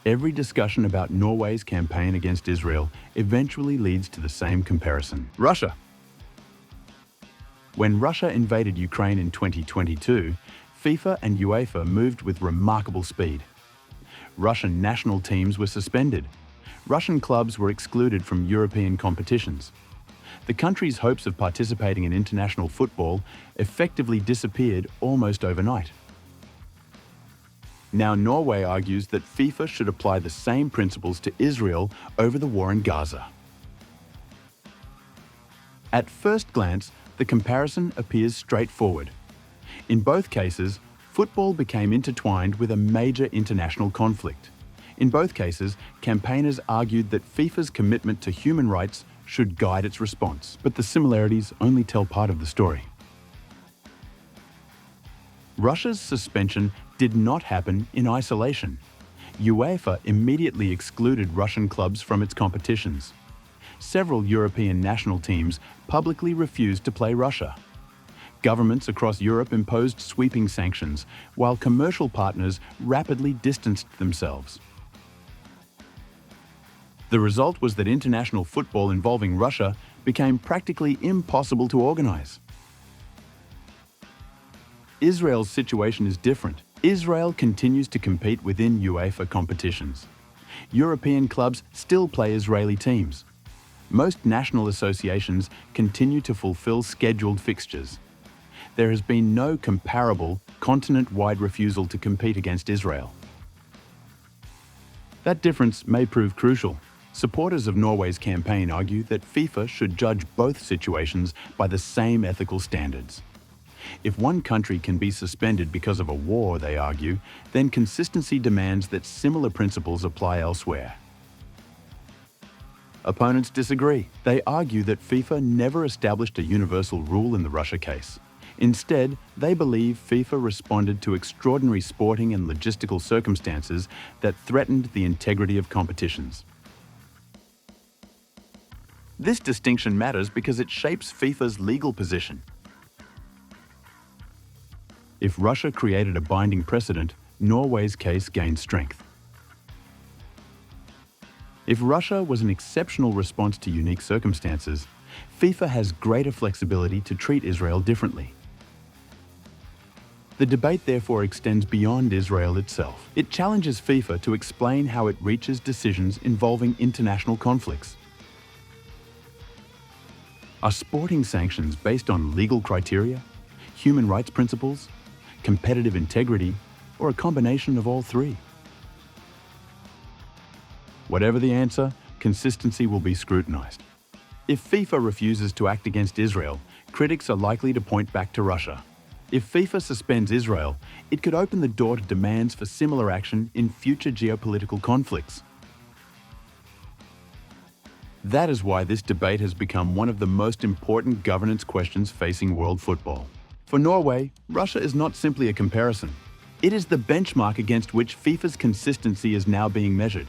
Every discussion about Norway's campaign against Israel eventually leads to the same comparison. Russia. When Russia invaded Ukraine in 2022, FIFA and UEFA moved with remarkable speed. Russian national teams were suspended. Russian clubs were excluded from European competitions. The country's hopes of participating in international football effectively disappeared almost overnight. Now Norway argues that FIFA should apply the same principles to Israel over the war in Gaza. At first glance, the comparison appears straightforward. In both cases, football became intertwined with a major international conflict. In both cases, campaigners argued that FIFA's commitment to human rights should guide its response, but the similarities only tell part of the story. Russia's suspension did not happen in isolation. UEFA immediately excluded Russian clubs from its competitions. Several European national teams publicly refused to play Russia. Governments across Europe imposed sweeping sanctions, while commercial partners rapidly distanced themselves. The result was that international football involving Russia became practically impossible to organize. Israel's situation is different. Israel continues to compete within UEFA competitions. European clubs still play Israeli teams. Most national associations continue to fulfill scheduled fixtures. There has been no comparable, continent-wide refusal to compete against Israel. That difference may prove crucial. Supporters of Norway's campaign argue that FIFA should judge both situations by the same ethical standards. If one country can be suspended because of a war, they argue, then consistency demands that similar principles apply elsewhere. Opponents disagree. They argue that FIFA never established a universal rule in the Russia case. Instead, they believe FIFA responded to extraordinary sporting and logistical circumstances that threatened the integrity of competitions. This distinction matters because it shapes FIFA's legal position. If Russia created a binding precedent, Norway's case gained strength. If Russia was an exceptional response to unique circumstances, FIFA has greater flexibility to treat Israel differently. The debate therefore extends beyond Israel itself. It challenges FIFA to explain how it reaches decisions involving international conflicts. Are sporting sanctions based on legal criteria, human rights principles, competitive integrity, or a combination of all three? Whatever the answer, consistency will be scrutinized. If FIFA refuses to act against Israel, critics are likely to point back to Russia. If FIFA suspends Israel, it could open the door to demands for similar action in future geopolitical conflicts. That is why this debate has become one of the most important governance questions facing world football. For Norway, Russia is not simply a comparison. It is the benchmark against which FIFA's consistency is now being measured.